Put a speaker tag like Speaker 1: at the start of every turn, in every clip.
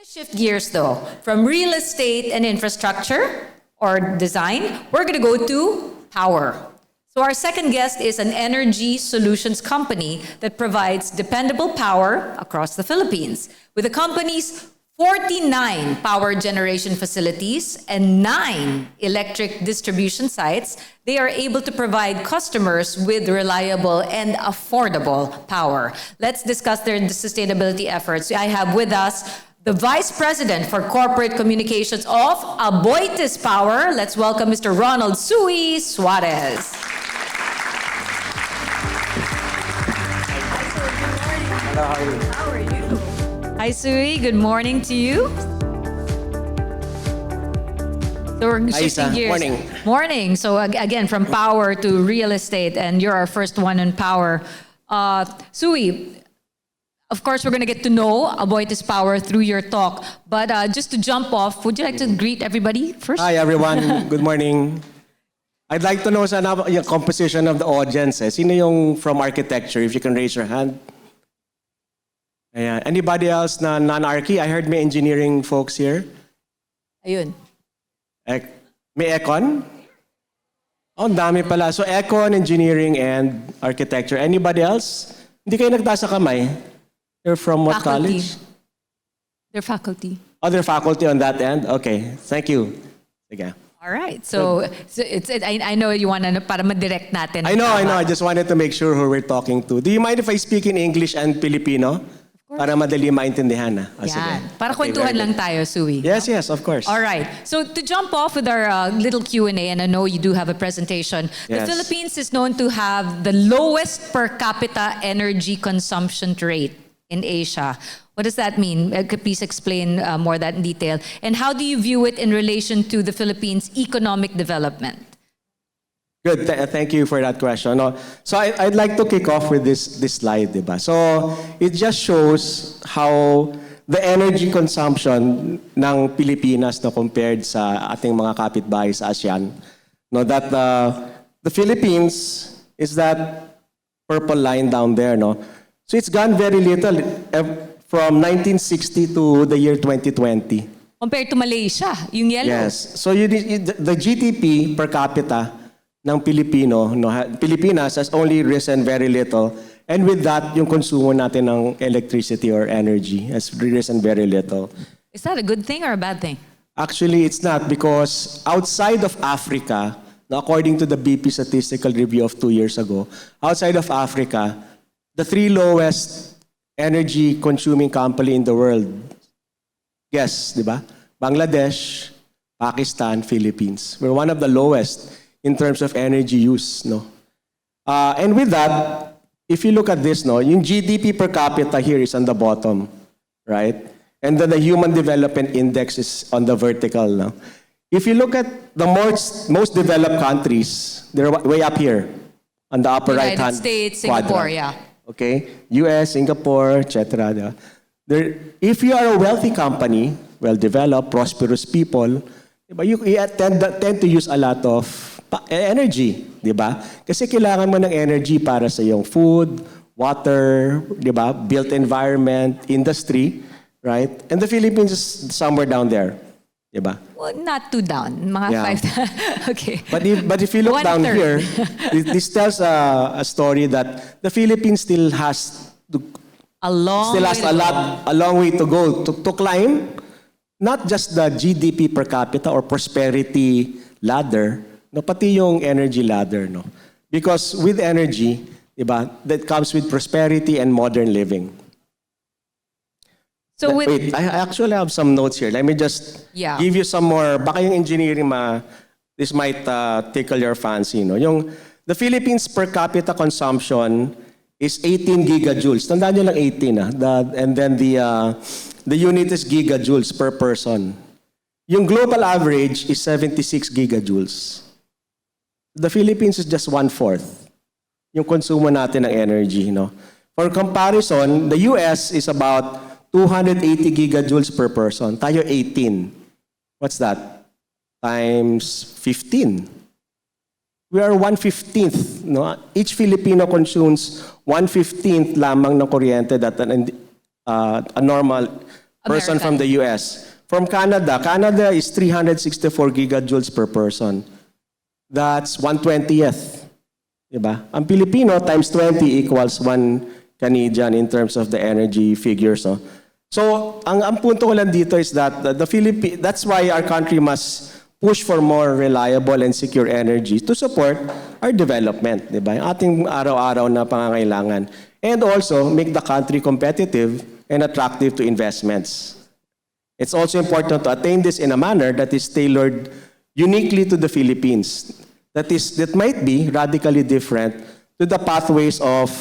Speaker 1: Shift gears though, from real estate and infrastructure or design, we're going to go to power. So our second guest is an energy solutions company that provides dependable power across the Philippines. With the company's 49 power generation facilities and 9 electric distribution sites, they are able to provide customers with reliable and affordable power. Let's discuss their sustainability efforts. I have with us the Vice President for Corporate Communications of AboitizPower. Let's welcome Mr. Ronald Suiee Suarez.
Speaker 2: Hello, how are you?
Speaker 1: How are you? Hi, Suiee. Good morning to you. So we're shifting gears.
Speaker 2: Morning.
Speaker 1: Morning. So again, from power to real estate, and you're our first one in power. Suiee, of course, we're going to get to know AboitizPower through your talk. But just to jump off, would you like to greet everybody first?
Speaker 2: Hi, everyone. Good morning. I'd like to know sana yung composition of the audience. Sino yung from architecture? If you can raise your hand. Ayan. Anybody else na non-archi? I heard may engineering folks here.
Speaker 1: Ayun.
Speaker 2: May econ? Oh, ang dami pala. So econ, engineering, and architecture. Anybody else? Hindi kayo nagtaas sa kamay? You're from what
Speaker 1: Faculty.
Speaker 2: college?
Speaker 1: They're faculty.
Speaker 2: Other faculty on that end? Okay. Thank you. Sige.
Speaker 1: All right. So I know you want to para ma-direct natin.
Speaker 2: I know. I just wanted to make sure who we're talking to. Do you mind if I speak in English and Filipino? Para madali maintindihan na.
Speaker 1: Yan.
Speaker 2: Sige.
Speaker 1: Para
Speaker 2: Okay,
Speaker 1: kwentuhan
Speaker 2: very
Speaker 1: lang
Speaker 2: good.
Speaker 1: tayo, Suiee.
Speaker 2: Yes, of course.
Speaker 1: All right. So to jump off with our little Q&A, and I know you do have a presentation, the
Speaker 2: Yes.
Speaker 1: Philippines is known to have the lowest per capita energy consumption rate in Asia. What does that mean? Could please explain more that in detail? And how do you view it in relation to the Philippines' economic development?
Speaker 2: Good. Thank you for that question. No, so I'd like to kick off with this slide, diba? So it just shows how the energy consumption ng Pilipinas no, compared sa ating mga kapitbahay sa ASEAN. No, that the Philippines is that purple line down there. No? So it's gone very little from 1960 to the year 2020.
Speaker 1: Compared to Malaysia, yung yellow.
Speaker 2: Yes. So the GDP per capita ng Pilipinas has only risen very little. And with that, yung konsumo natin ng electricity or energy has risen very little.
Speaker 1: Is that a good thing or a bad thing?
Speaker 2: Actually, it's not, because outside of Africa, according to the BP statistical review of 2 years ago, outside of Africa, the 3 lowest energy consuming company in the world, yes, di ba? Bangladesh, Pakistan, Philippines. We're one of the lowest in terms of energy use, no? And with that, if you look at this, no, yung GDP per capita here is on the bottom, right? And then the Human Development Index is on the vertical, no? If you look at the most developed countries, they're way up here on the upper
Speaker 1: United
Speaker 2: right-hand
Speaker 1: States, Singapore,
Speaker 2: quadrant.
Speaker 1: yeah.
Speaker 2: Okay, US, Singapore, etc. If you are a wealthy company, well-developed, prosperous people, diba, you tend to use a lot of energy, di ba? Kasi kailangan mo ng energy para sa iyong food, water, di ba? Built environment, industry, right? And the Philippines is somewhere down there, di ba?
Speaker 1: Well, not too down. Mga
Speaker 2: Yeah.
Speaker 1: 5. Okay.
Speaker 2: But if you look down
Speaker 1: 1/3.
Speaker 2: here, this tells a story that the Philippines still has
Speaker 1: A long way to go.
Speaker 2: a long way to go to climb not just the GDP per capita or prosperity ladder, no, pati yung energy ladder, no. Because with energy, diba, that comes with prosperity and modern living.
Speaker 1: So with
Speaker 2: Wait, I actually have some notes here. Let me just give you some more. Baka yung engineering this might tickle your fancy, no. The Philippines per capita consumption is 18 gigajoules. Tandaan nyo lang 18, and then the unit is gigajoules per person. Yung global average is 76 gigajoules. The Philippines is just 1/4 yung konsumo natin ng energy, no. For comparison, the US is about 280 gigajoules per person. Tayo 18. What's that? Times 15. We are 1/15. No? Each Filipino consumes 1/15 lamang ng kuryente that a normal person from the US. From Canada, Canada is 364 gigajoules per person. That's 1/20th. Diba? Ang Pilipino times 20 equals 1 Canadian in terms of the energy figures. No? So, ang punto ko lang dito is that that's why our country must push for more reliable and secure energy to support our development. Diba? Yung ating araw-araw na pangangailangan. And also, make the country competitive and attractive to investments. It's also important to attain this in a manner that is tailored uniquely to the Philippines. That might be radically different to the pathways of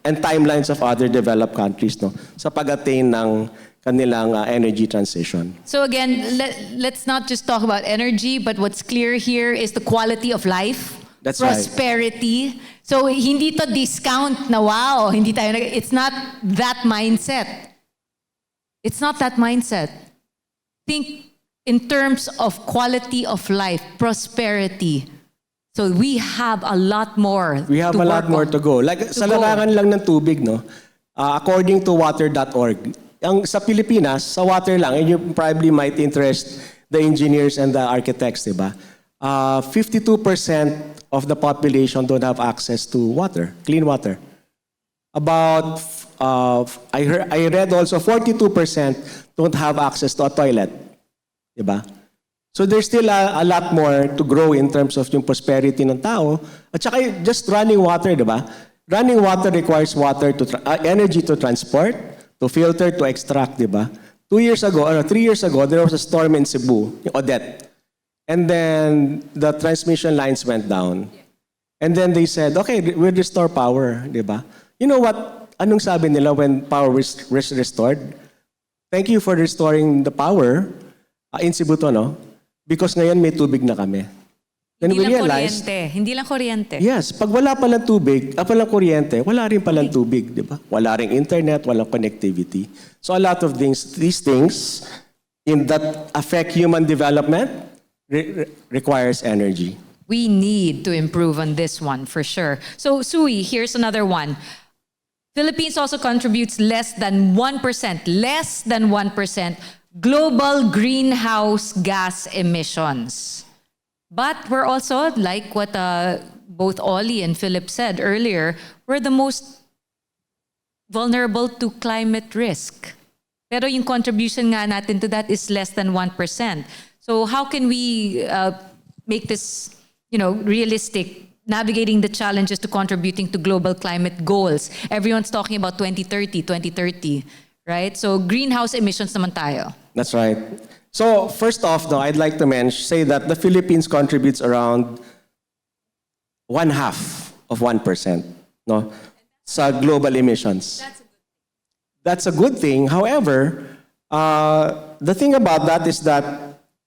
Speaker 2: and timelines of other developed countries, no, sa pag-attain ng kanilang energy transition.
Speaker 1: So again, let's not just talk about energy, but what's clear here is the quality of life,
Speaker 2: That's
Speaker 1: prosperity. Right. So hindi to discount na wow, hindi tayo it's not that mindset. It's not that mindset. Think in terms of quality of life, prosperity. So we have a lot more.
Speaker 2: We have a lot more to go. Like sa larangan lang ng tubig, no. According to water.org, sa Pilipinas, sa water lang, and you probably might interest the engineers and the architects, diba? 52% of the population don't have access to water, clean water. About I read also 42% don't have access to a toilet. Diba? So there's still a lot more to grow in terms of yung prosperity ng tao. At saka just running water, diba? Running water requires energy to transport, to filter, to extract, diba? 3 years ago, there was a storm in Cebu, yung Odette. And then the transmission lines went down. And then they said, okay, we'll restore power, diba? You know what? Anong sabi nila when power was restored? Thank you for restoring the power in Cebu to, no? Because ngayon may tubig na kami. Then
Speaker 1: hindi
Speaker 2: we realized,
Speaker 1: hindi lang kuryente.
Speaker 2: Yes, pag wala palang tubig, palang kuryente, wala rin palang tubig, di ba? Wala ring internet, walang connectivity. So a lot of these things that affect human development requires energy.
Speaker 1: We need to improve on this one for sure. So Suiee, here's another one. Philippines also contributes less than 1% global greenhouse gas emissions. But we're also, like what both Ollie and Philip said earlier, we're the most vulnerable to climate risk. Pero yung contribution nga natin to that is less than 1%. So how can we make this, realistic, navigating the challenges to contributing to global climate goals? Everyone's talking about 2030, right? So greenhouse emissions naman tayo.
Speaker 2: That's right. So first off, though, I'd like to say that the Philippines contributes around 1/2 of 1%, no, sa global emissions. That's a good thing. However, the thing about that is that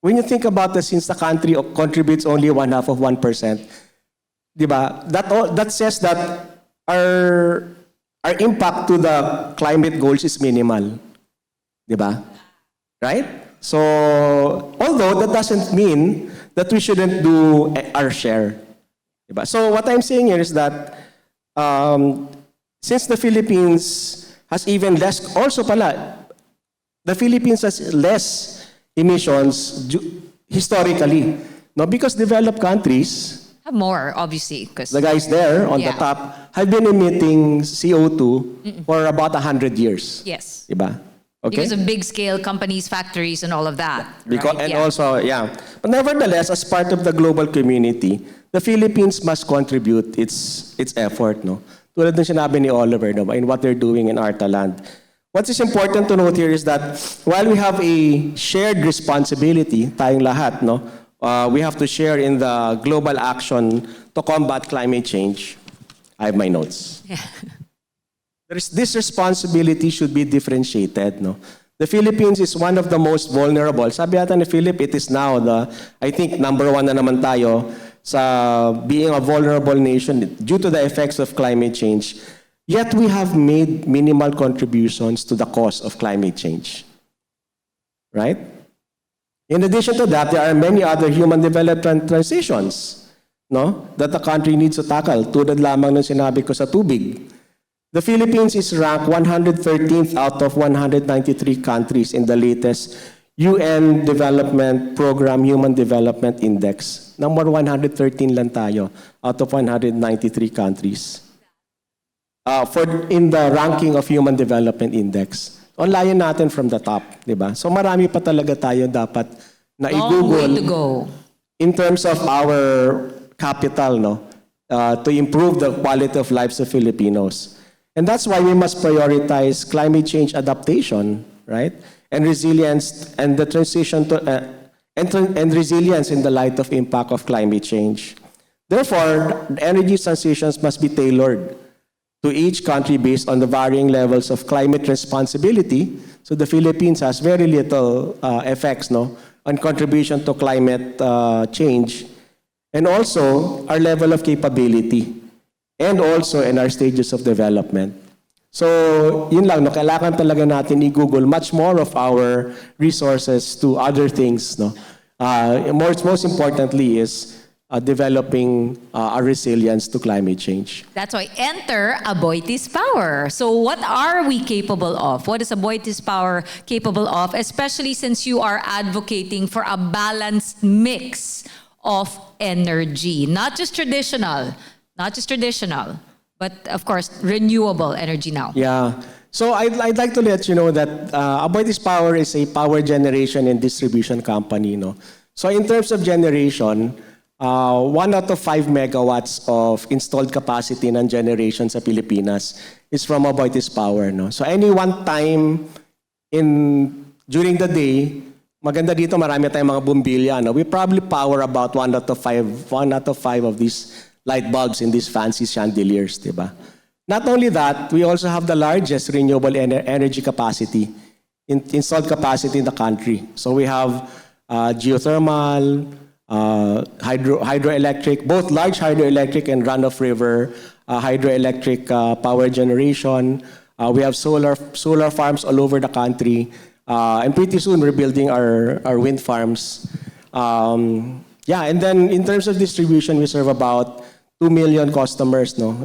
Speaker 2: when you think about this, since the country contributes only 1/2 of 1%, diba? That says that our impact to the climate goals is minimal, diba? Right? So, although that doesn't mean that we shouldn't do our share, diba? So what I'm saying here is that since the Philippines has even less, also pala, the Philippines has less emissions historically, no? Because developed countries
Speaker 1: have more, obviously, because
Speaker 2: the guys there on the top have been emitting CO2 for about 100 years.
Speaker 1: Yes.
Speaker 2: Diba? Okay?
Speaker 1: Because of big scale companies, factories, and all of that.
Speaker 2: Because,
Speaker 1: right?
Speaker 2: And also, but nevertheless, as part of the global community, the Philippines must contribute its effort, no? Tulad ng sinabi ni Oliver, no, in what they're doing in Artaland. What is important to note here is that while we have a shared responsibility, tayong lahat, no, we have to share in the global action to combat climate change. I have my notes.
Speaker 1: Yeah.
Speaker 2: This responsibility should be differentiated, no? The Philippines is one of the most vulnerable. Sabi ata ni Philip, it is now I think, number 1 na naman tayo sa being a vulnerable nation due to the effects of climate change. Yet we have made minimal contributions to the cause of climate change. Right? In addition to that, there are many other human development transitions, no, that the country needs to tackle. Tulad lamang ng sinabi ko sa tubig. The Philippines is ranked 113th out of 193 countries in the latest UN Development Program Human Development Index. Number 113 lang tayo out of 193 countries. In the ranking of Human Development Index. So, ang layo natin from the top, di ba? So marami pa talaga tayo dapat na i-google
Speaker 1: long way to go.
Speaker 2: In terms of our capital, no? To improve the quality of lives of Filipinos. And that's why we must prioritize climate change adaptation, right? And resilience and the transition to and resilience in the light of impact of climate change. Therefore, the energy transitions must be tailored to each country based on the varying levels of climate responsibility. So the Philippines has very little effects, no, on contribution to climate change, and also our level of capability, and also in our stages of development. So, yun lang, no, kailangan talaga natin i-google much more of our resources to other things, no. Most importantly is developing our resilience to climate change.
Speaker 1: That's why enter AboitizPower. So what are we capable of? What is AboitizPower capable of? Especially since you are advocating for a balanced mix of energy. Not just traditional, but of course, renewable energy now.
Speaker 2: Yeah. So I'd like to let you know that AboitizPower is a power generation and distribution company, no? So in terms of generation, 1 out of 5 megawatts of installed capacity ng generation sa Pilipinas is from AboitizPower, no? So any one time during the day, maganda dito, marami tayong mga bumbilya, no? We probably power about 1 out of 5 of these light bulbs in these fancy chandeliers, diba? Not only that, we also have the largest renewable energy capacity, installed capacity in the country. So we have geothermal, hydroelectric, both large hydroelectric and run-of-river hydroelectric power generation. We have solar farms all over the country. And pretty soon we're building our wind farms. Yeah, and then in terms of distribution, we serve about 2 million customers, no,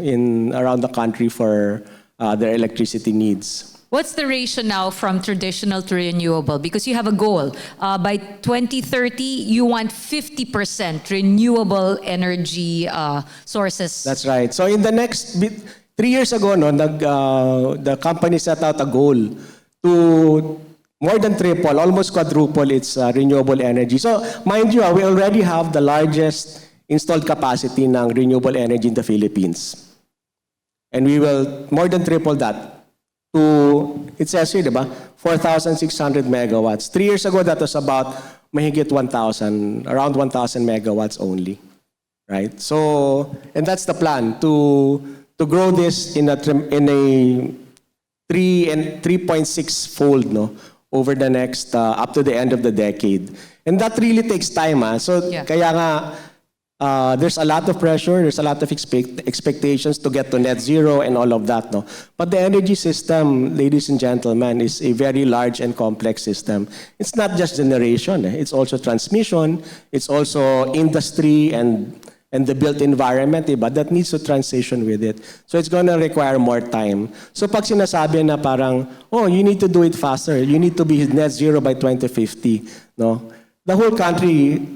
Speaker 2: around the country for their electricity needs.
Speaker 1: What's the ratio now from traditional to renewable? Because you have a goal. By 2030, you want 50% renewable energy sources.
Speaker 2: That's right. So in the next 3 years ago, no, the company set out a goal to more than triple, almost quadruple its renewable energy. So mind you, we already have the largest installed capacity ng renewable energy in the Philippines. And we will more than triple that to, it says here, diba? 4,600 megawatts. 3 years ago, that was about mahigit 1,000, around 1,000 megawatts only, right? So, and that's the plan, to grow this in a 3.6 fold, no, over the next, up to the end of the decade. And that really takes time, ah. So,
Speaker 1: yeah.
Speaker 2: Kaya nga, there's a lot of pressure, there's a lot of expectations to get to net zero and all of that, no? But the energy system, ladies and gentlemen, is a very large and complex system. It's not just generation, it's also transmission, it's also industry and the built environment, diba? That needs to transition with it. So it's gonna require more time. So pag sinasabi na parang, oh, you need to do it faster, you need to be net zero by 2050, no? The whole country,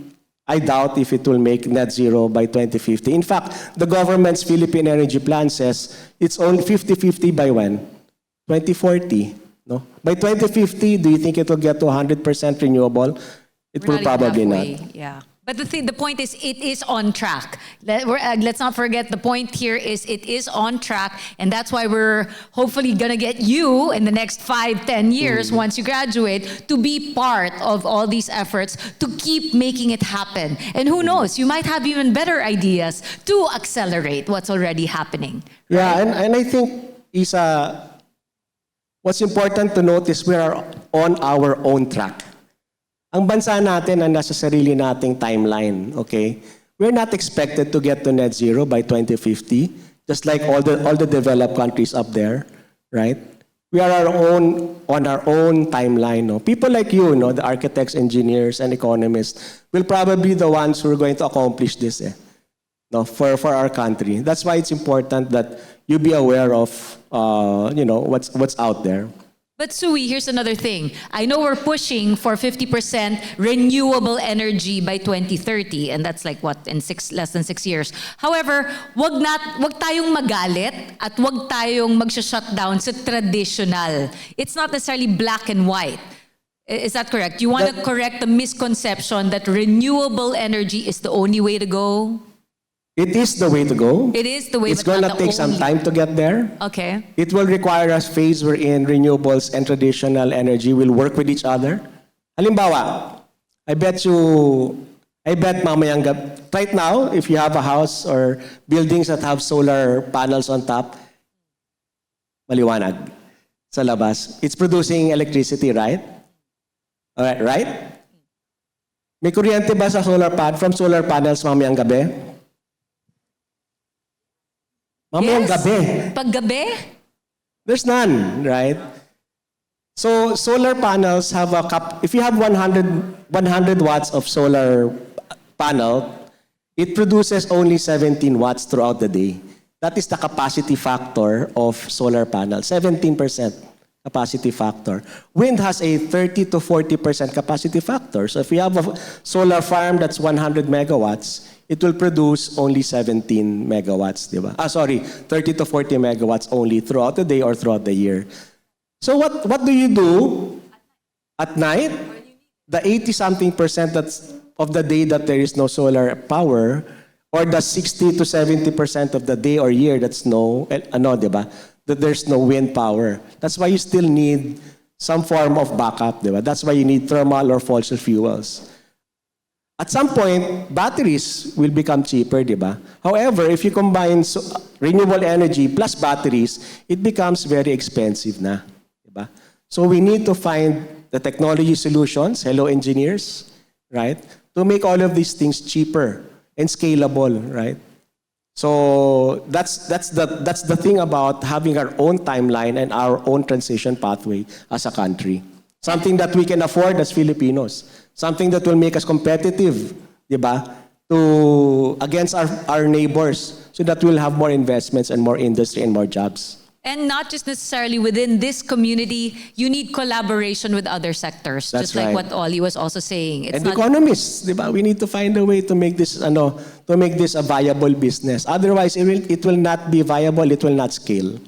Speaker 2: I doubt if it will make net zero by 2050. In fact, the government's Philippine Energy Plan says it's only 50-50 by when? 2040. No? By 2050, do you think it will get to 100% renewable? It will probably not.
Speaker 1: Yeah. But the point is, it is on track. Let's not forget, the point here is it is on track, and that's why we're hopefully gonna get you in the next 5-10 years, once you graduate, to be part of all these efforts to keep making it happen. And who knows, you might have even better ideas to accelerate what's already happening.
Speaker 2: Yeah, and I think, Isa, what's important to note is we are on our own track. Ang bansa natin ang nasa sarili nating timeline, okay? We're not expected to get to net zero by 2050, just like all the developed countries up there, right? We are on our own timeline, no? People like you, no, the architects, engineers, and economists will probably be the ones who are going to accomplish this, eh? no, for our country. That's why it's important that you be aware of what's out there.
Speaker 1: But Suiee, here's another thing. I know we're pushing for 50% renewable energy by 2030, and that's like what, in less than 6 years. However, wag tayong magalit at wag tayong mag-shutdown sa traditional. It's not necessarily black and white. Is that correct? You want to correct the misconception that renewable energy is the only way to go?
Speaker 2: It is the way to go.
Speaker 1: It is the way,
Speaker 2: it's going to take some time to get there.
Speaker 1: Okay.
Speaker 2: It will require a phase wherein renewables and traditional energy will work with each other. Halimbawa, I bet mamayang right now, if you have a house or buildings that have solar panels on top, maliwanag sa labas. It's producing electricity, right? All right, right? May kuryente ba sa from solar panels mamayang gabi? Mamayang gabi.
Speaker 1: Pag gabi?
Speaker 2: There's none, right? So solar panels have if you have 100 watts of solar panel, it produces only 17 watts throughout the day. That is the capacity factor of solar panel, 17% capacity factor. Wind has a 30 to 40% capacity factor. So if you have a solar farm that's 100 megawatts, it will produce only 17 megawatts, di ba? 30 to 40 megawatts only throughout the day or throughout the year. So what do you do at night? The 80-something% of the day that there is no solar power, or the 60 to 70% of the day or year that's di ba? That there's no wind power. That's why you still need some form of backup, di ba? That's why you need thermal or fossil fuels. At some point, batteries will become cheaper, di ba? However, if you combine renewable energy plus batteries, it becomes very expensive na, di ba? So we need to find the technology solutions, hello engineers, right? To make all of these things cheaper and scalable, right? So that's the thing about having our own timeline and our own transition pathway as a country. Something that we can afford as Filipinos. Something that will make us competitive, di ba? Against our neighbors, so that we'll have more investments and more industry and more jobs.
Speaker 1: And not just necessarily within this community, you need collaboration with other sectors.
Speaker 2: That's
Speaker 1: just like
Speaker 2: right.
Speaker 1: what Ollie was also saying. It's
Speaker 2: and
Speaker 1: not
Speaker 2: economists, di ba? We need to find a way to make this a viable business. Otherwise, it will not be viable. It will not scale.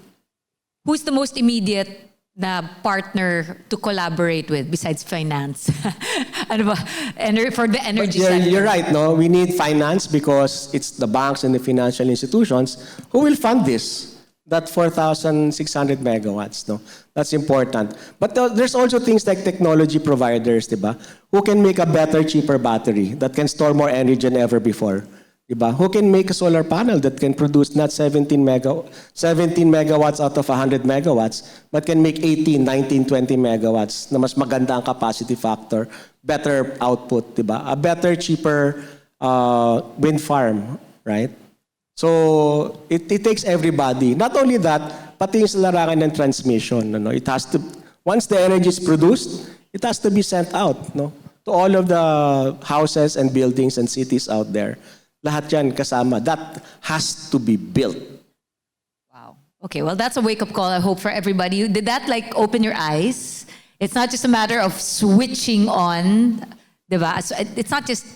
Speaker 1: Who's the most immediate na partner to collaborate with besides finance? Ano ba? For the energy sector.
Speaker 2: You're right, no? We need finance because it's the banks and the financial institutions who will fund this. That 4,600 megawatts, no? That's important. But there's also things like technology providers, di ba? Who can make a better, cheaper battery that can store more energy than ever before. Diba? Who can make a solar panel that can produce not 17 megawatts out of 100 megawatts, but can make 18, 19, 20 megawatts na mas maganda ang capacity factor, better output, diba? A better, cheaper wind farm, right? So it takes everybody. Not only that, pati yung sa larangan ng transmission. It has to, once the energy is produced, it has to be sent out, no? To all of the houses and buildings and cities out there. Lahat yan kasama. That has to be built.
Speaker 1: Wow. Okay, well, that's a wake-up call, I hope, for everybody. Did that open your eyes? It's not just a matter of switching on, diba? It's not just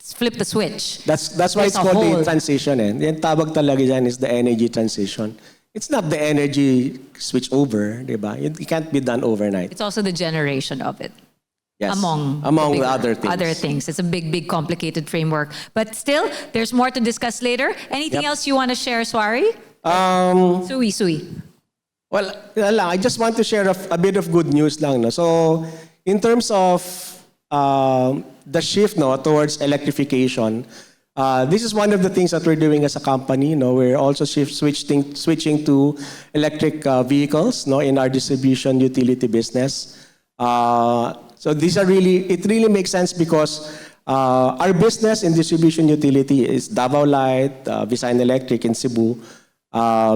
Speaker 1: flip the switch.
Speaker 2: That's why it's called the transition. Yung tawag talaga dyan is the energy transition. It's not the energy switch over, diba? It can't be done overnight.
Speaker 1: It's also the generation of it.
Speaker 2: Yes,
Speaker 1: among
Speaker 2: the other things.
Speaker 1: Other things. It's a big, complicated framework. But still, there's more to discuss later. Anything else you want to share, Suarez? Suiee.
Speaker 2: Well, I just want to share a bit of good news lang. No? So, in terms of the shift towards electrification, this is one of the things that we're doing as a company. We're also switching to electric vehicles in our distribution utility business. So these it really makes sense because our business in distribution utility is Davao Light, Visayan Electric in Cebu,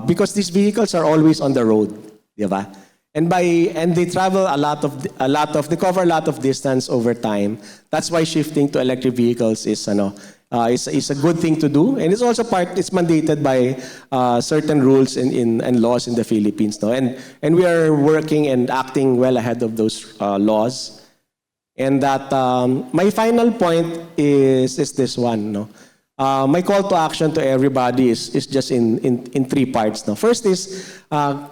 Speaker 2: because these vehicles are always on the road, diba? And they travel they cover a lot of distance over time. That's why shifting to electric vehicles is is a good thing to do, and it's also it's mandated by certain rules and laws in the Philippines, no? And we are working and acting well ahead of those laws. And that my final point is this one, no? My call to action to everybody is just in three parts, no? First is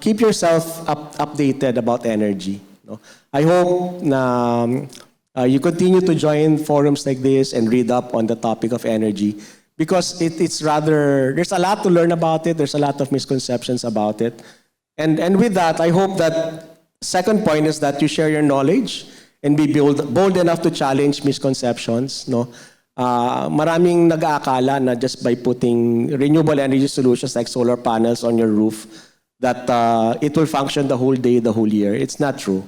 Speaker 2: keep yourself updated about energy, no? I hope na you continue to join forums like this and read up on the topic of energy, because it's rather, there's a lot to learn about it, there's a lot of misconceptions about it. And with that, I hope that second point is that you share your knowledge and be bold enough to challenge misconceptions, no? Maraming nag-aakala na just by putting renewable energy solutions like solar panels on your roof, that it will function the whole day, the whole year. It's not true,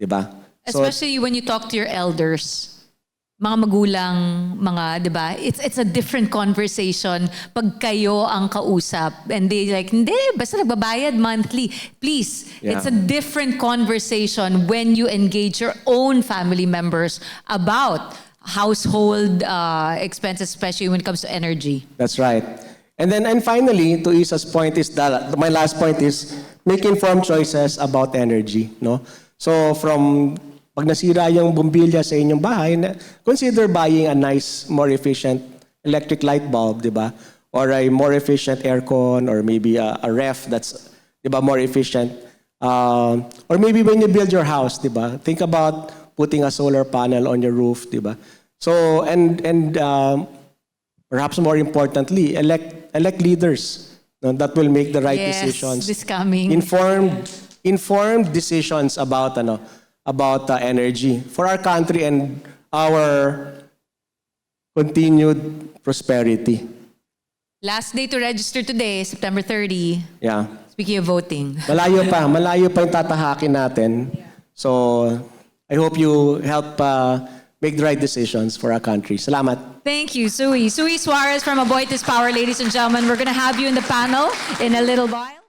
Speaker 2: diba?
Speaker 1: Especially when you talk to your elders, mga magulang, mga, diba? It's a different conversation pag kayo ang kausap. And they like, hindi, basta nagbabayad monthly. Please, it's a different conversation when you engage your own family members about household expenses, especially when it comes to energy.
Speaker 2: That's right. And finally, to Isa's point is that, my last point is make informed choices about energy, no? So from pag nasira yung bumbilya sa inyong bahay, consider buying a nice, more efficient electric light bulb, di ba? Or a more efficient aircon, or maybe a ref that's, di ba, more efficient. Or maybe when you build your house, di ba? Think about putting a solar panel on your roof, di ba? So, and perhaps more importantly, elect leaders, no, that will make the right decisions.
Speaker 1: This coming.
Speaker 2: Informed decisions about energy for our country and our continued prosperity.
Speaker 1: Last day to register today, September 30.
Speaker 2: Yeah.
Speaker 1: Speaking of voting.
Speaker 2: Malayo pa yung tatahakin natin. So, I hope you help make the right decisions for our country. Salamat.
Speaker 1: Thank you, Suiee. Suarez from AboitizPower's, ladies and gentlemen. We're going to have you in the panel in a little while.